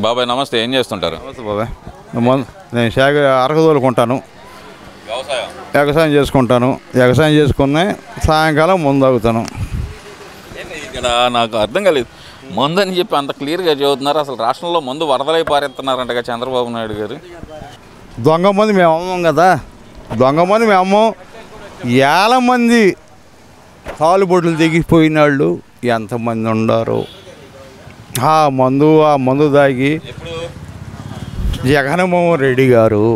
బాబాయ్ నమస్తే, ఏం చేస్తుంటారు? నమస్తే బాబాయ్. నేను అరకదోలుకుంటాను, వ్యవసాయం చేసుకుంటాను. వ్యవసాయం చేసుకుని సాయంకాలం ముందు తాగుతాను. ఇక్కడ నాకు అర్థం కాలేదు, మందు అని చెప్పి అంత క్లియర్గా చదువుతున్నారు. అసలు రాష్ట్రంలో మందు వరదలై పారెత్తున్నారంటగా చంద్రబాబు నాయుడు గారు. దొంగ మంది మేము అమ్మం కదా, దొంగ మంది మేము అమ్మం. వేల మంది తాలుబొట్లు దిగిపోయిన వాళ్ళు ఎంతమంది ఉన్నారు. ఆ మందు తాగి జగన్మోహన్ రెడ్డి గారు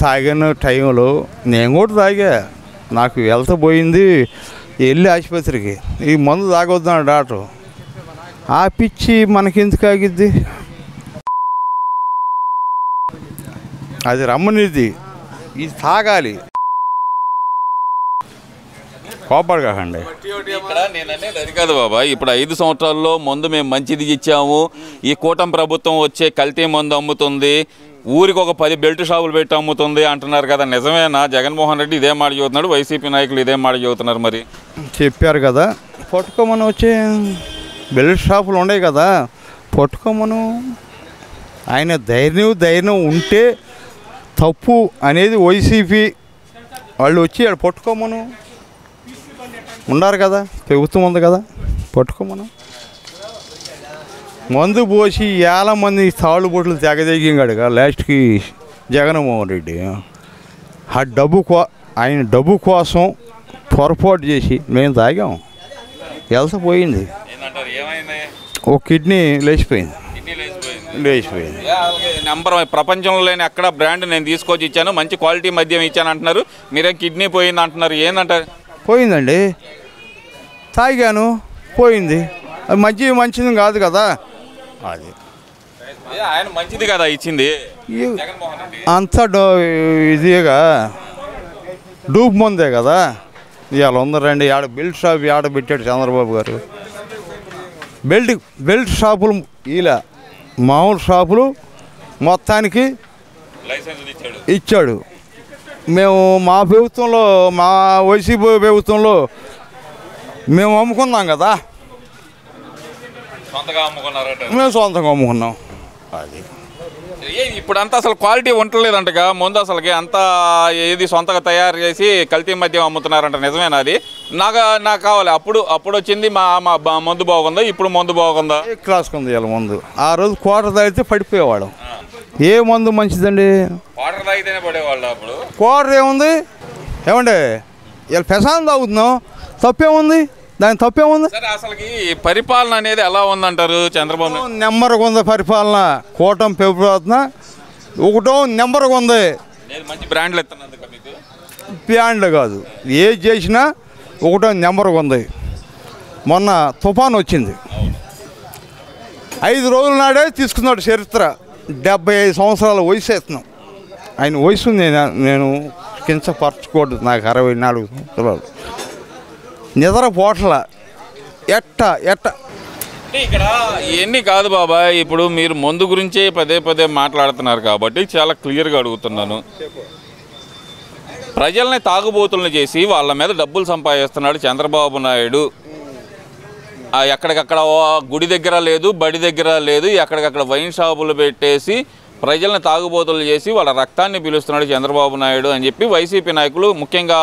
తాగిన టైంలో నేను కూడా తాగా, నాకు వెళ్త పోయింది. వెళ్ళి ఆసుపత్రికి ఈ మందు తాగొద్దాను డాక్టర్. ఆ పిచ్చి మనకెందుకు ఆగిద్ది? అది రమ్మనిది, ఇది తాగాలి. కోపాడు కాకండి. ఇక్కడ నేను అనేది అది కాదు బాబా. ఇప్పుడు 5 సంవత్సరాల్లో మందు మేము మంచిది ఇచ్చాము, ఈ కూటమి ప్రభుత్వం వచ్చే కల్తీ మందు అమ్ముతుంది, ఊరికి ఒక 10 బెల్ట్ షాపులు పెట్టి అమ్ముతుంది అంటున్నారు కదా, నిజమేనా? జగన్మోహన్ రెడ్డి ఇదే మాట చెబుతున్నాడు, వైసీపీ నాయకులు ఇదే మాట చెబుతున్నారు. మరి చెప్పారు కదా, పట్టుకోమని వచ్చే బెల్ట్ షాపులు ఉన్నాయి కదా, పట్టుకోమను. ఆయన ధైర్యం ఉంటే తప్పు అనేది వైసీపీ వాళ్ళు వచ్చి ఆడ పట్టుకోమను ఉన్నారు కదా, ప్రభుత్వం ఉంది కదా, పట్టుకోమను. మందు పోసి వేల మంది తాళ్ళుబొట్లు తెగదెగింగాడుగా లాస్ట్కి జగన్మోహన్ రెడ్డి. ఆ ఆయన డబ్బు కోసం పొరపాటు చేసి మేము తాగాం, వెళ్త పోయింది. ఒక కిడ్నీ లేచిపోయింది. నెంబర్ ప్రపంచంలో లేని ఎక్కడ బ్రాండ్ నేను తీసుకొచ్చి ఇచ్చాను, మంచి క్వాలిటీ మద్యం ఇచ్చాను అంటున్నారు, మీరేం కిడ్నీ పోయింది అంటున్నారు. ఏంటంటారు? పోయిందండి, తాగాను పోయింది. అది మంచిది కాదు కదా. అది ఆయన మంచిది కదా ఇచ్చింది, అంతా ఇదిగా డూప్ మందే కదా. ఇవాళ ఉందరండి, ఆడ బెల్ట్ షాప్ ఆడ పెట్టాడు చంద్రబాబు గారు. బెల్ట్ షాపులు ఇలా మామూలు షాపులు మొత్తానికి ఇచ్చాడు. మేము మా ప్రభుత్వంలో, మా వైసీపీ ప్రభుత్వంలో మేము అమ్ముకున్నాం కదా, మేము సొంతంగా అమ్ముకున్నాం. అది ఇప్పుడంతా అసలు క్వాలిటీ ఉండలేదంటగా ముందు, అసలుకి అంతా ఏది సొంతగా తయారు చేసి కల్తీ మద్యం అమ్ముతున్నారంట, నిజమేనా? అది నాకు కావాలి. అప్పుడు వచ్చింది మా మందు బాగుందా, ఇప్పుడు మందు బాగుందా? క్లాస్కి ఉంది ఇలా మందు. ఆ రోజు క్వార్టర్ తాగితే పడిపోయేవాడు. ఏ మందు మంచిదండి? క్వార్టర్ తాగితేనే పడేవాళ్ళు. అప్పుడు క్వార్టర్ ఏముంది ఏమండి, ఇలా పెసాన్ తాగుతున్నాం, తప్పేముంది? దాని తప్పేముంది? అసలుకి పరిపాలన అనేది ఎలా ఉందంటారు చంద్రబాబు? నెంబర్గా ఉంది పరిపాలన. కూటమి ప్రభుత్వం ఒకటో నెంబర్గా ఉంది. మంచి బ్రాండ్లు ఇస్తున్నందుకు బ్రాండ్లు కాదు, ఏది చేసినా ఒకటో నెంబర్గా ఉంది. మొన్న తుఫాన్ వచ్చింది, 5 రోజుల నాడే తీసుకున్నాడు చరిత్ర. 75 సంవత్సరాల వయసు ఎత్తున్నాం. ఆయన వయసు నేను కించపరచుకోడు, నాకు 64 సంవత్సరాలు. నిద్ర పోట్ల ఎట్ట ఇక్కడ ఇవన్నీ కాదు బాబాయ్. ఇప్పుడు మీరు మందు గురించే పదే మాట్లాడుతున్నారు కాబట్టి చాలా క్లియర్గా అడుగుతున్నాను. ప్రజల్ని తాగుబోతులను చేసి వాళ్ళ మీద డబ్బులు సంపాదిస్తున్నాడు చంద్రబాబు నాయుడు. ఎక్కడికక్కడ గుడి దగ్గర లేదు, బడి దగ్గర లేదు, ఎక్కడికక్కడ వైన్ షాపులు పెట్టేసి ప్రజల్ని తాగుబోతులు చేసి వాళ్ళ రక్తాన్ని పీలుస్తున్నాడు చంద్రబాబు నాయుడు అని చెప్పి వైసీపీ నాయకులు, ముఖ్యంగా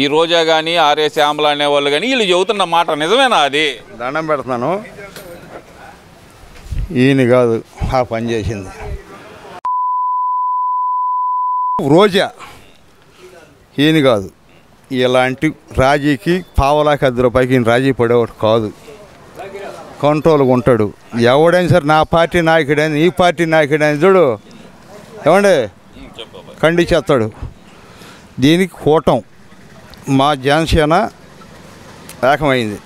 ఈ రోజా కానీ ఆర్ఏ శ్యామల అనేవాళ్ళు కానీ వీళ్ళు చెబుతున్న మాట నిజమేనా? అది దండం పెడుతున్నాను, ఈయన కాదు ఆ పని చేసింది. రోజా ఈయన కాదు. ఇలాంటి రాజీకి పావలాకి 10 రూపాయలకి ఈయన రాజీ పడేవాడు కాదు. కంట్రోల్గా ఉంటాడు. ఎవడైనా సరే నా పార్టీ నాయకుడని, ఈ పార్టీ నాయకుడని చూడు ఏమండి ఖండించేస్తాడు. దీనికి కూటం మా జనసేన ఏకమైంది.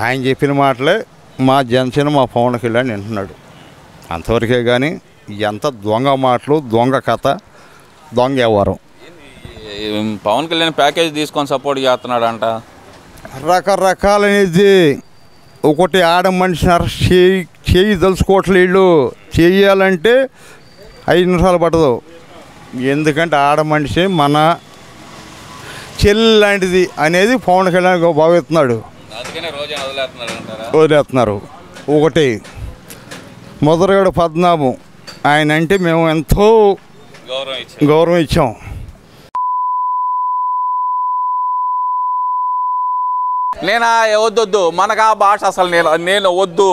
ఆయన చెప్పిన మాటలే మా జనసేన మా పవన్ కళ్యాణ్ వింటున్నాడు. అంతవరకే కానీ ఎంత దొంగ మాటలు, దొంగ కథ, దొంగ వ్యవహారం. పవన్ కళ్యాణ్ ప్యాకేజ్ తీసుకొని సపోర్ట్ చేస్తున్నాడంట. రకరకాలనేది. ఒకటి ఆడ మనిషిని అరెస్ట్ చేయి తలుచుకోవట్లే. వీళ్ళు చేయాలంటే 5 నిమిషాలు పట్టదు. ఎందుకంటే ఆడ మనిషి మన చెల్లి లాంటిది అనేది పవన్ కళ్యాణ్ భావిస్తున్నాడు, వదిలేస్తున్నారు. ఒకటి ముద్రగడ పద్మనాభం ఆయన అంటే మేము ఎంతో గౌరవం ఇచ్చాం. నేనా వద్దొద్దు మనకు ఆ భాష అసలు నేను వద్దు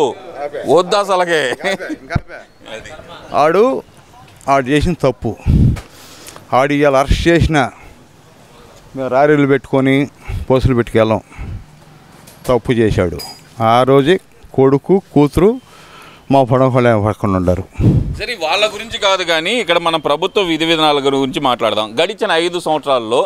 అసలుకే. ఆడు చేసిన తప్పు. ఆడు ఇవాళ అరెస్ట్ చేసిన మేము రారీలు పెట్టుకొని పోస్టులు పెట్టుకెళ్ళాం. తప్పు చేశాడు. ఆ రోజే కొడుకు కూతురు మా పక్కన ఉన్నారు. సరే వాళ్ళ గురించి కాదు కానీ ఇక్కడ మనం ప్రభుత్వ విధి విధానాల గురించి మాట్లాడదాం. గడిచిన 5 సంవత్సరాల్లో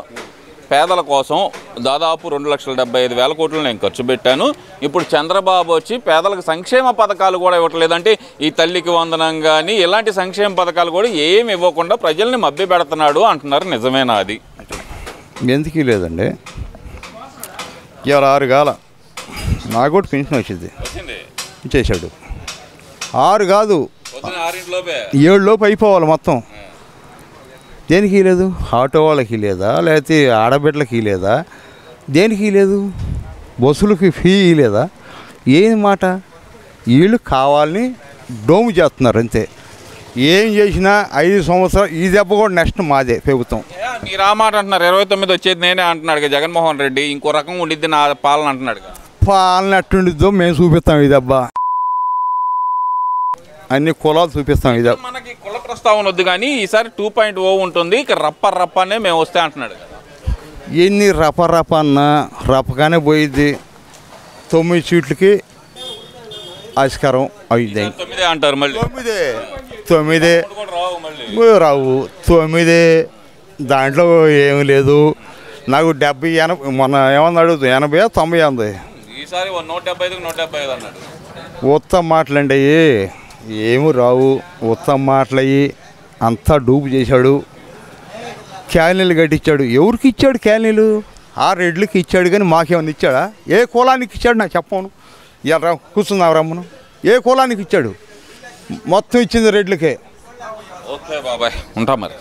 పేదల కోసం దాదాపు 2,75,000 కోట్లు నేను ఖర్చు పెట్టాను. ఇప్పుడు చంద్రబాబు వచ్చి పేదలకు సంక్షేమ పథకాలు కూడా ఇవ్వట్లేదంటే ఈ తల్లికి వందనం కానీ ఇలాంటి సంక్షేమ పథకాలు కూడా ఏమి ఇవ్వకుండా ప్రజల్ని మభ్య పెడుతున్నాడు అంటున్నారు. నిజమేనా అది? ఎందుకు లేదండి. ఇవాళ 6 కాల నాకు కూడా పెన్షన్ వచ్చింది ఇచ్చేసాడు. 6 కాదు 7 లోపు అయిపోవాలి మొత్తం. దేనికి లేదు? ఆటో వాళ్ళకి లేదా, లేకపోతే ఆడబిడ్డలకి లేదా, దేనికి లేదు? బస్సులకి ఫీ లేదా? ఏం మాట? వీళ్ళు కావాలని డోము చేస్తున్నారు అంతే. ఏం చేసినా 5 సంవత్సరాలు ఈ దెబ్బ కూడా నెక్స్ట్ మాదే ప్రభుత్వం. మీరు ఆ మాట అంటున్నారు. 29 వచ్చేది నేనే అంటున్నాడు జగన్మోహన్ రెడ్డి. ఇంకో రకం ఉండిద్ది నా పాలన అంటున్నాడు. పాలన ఎట్టుండిద్దో మేము చూపిస్తాం. ఈ దెబ్బ అన్ని కులాలు చూపిస్తాం. ఇది మనకి కుల ప్రస్తావన వద్దు కానీ ఈసారి 2.0 ఉంటుంది. ఇక రప్పనే మేము వస్తే అంటున్నాడు. ఎన్ని రప అన్నా రప్పగానే పోయిద్ది. 9 సీట్లకి ఆస్కారం అయింది. 9 అంటారు మళ్ళీ. 9 రావు. 9 దాంట్లో ఏమి లేదు. నాకు 70 80 మొన్న ఏమన్నాడు 80 90 అంది. ఈసారి 175 175 అన్నాడు. ఉత్తమ మాటలండి అయ్యి ఏమి రావు. ఉత్తమ మాటలయ్యి అంతా డూపు చేశాడు. క్యాలనీలు కట్టించాడు. ఎవరికి ఇచ్చాడు క్యాలనీలు? ఆ రెడ్లకి ఇచ్చాడు కానీ మాకేమన్నా ఇచ్చాడా? ఏ కులానికి ఇచ్చాడు నాకు చెప్పను. ఇలా కూర్చున్నావు రమ్మను. ఏ కులానికి ఇచ్చాడు? మొత్తం ఇచ్చింది రెడ్లకే. ఓకే బాబాయ్, ఉంటాం మరి.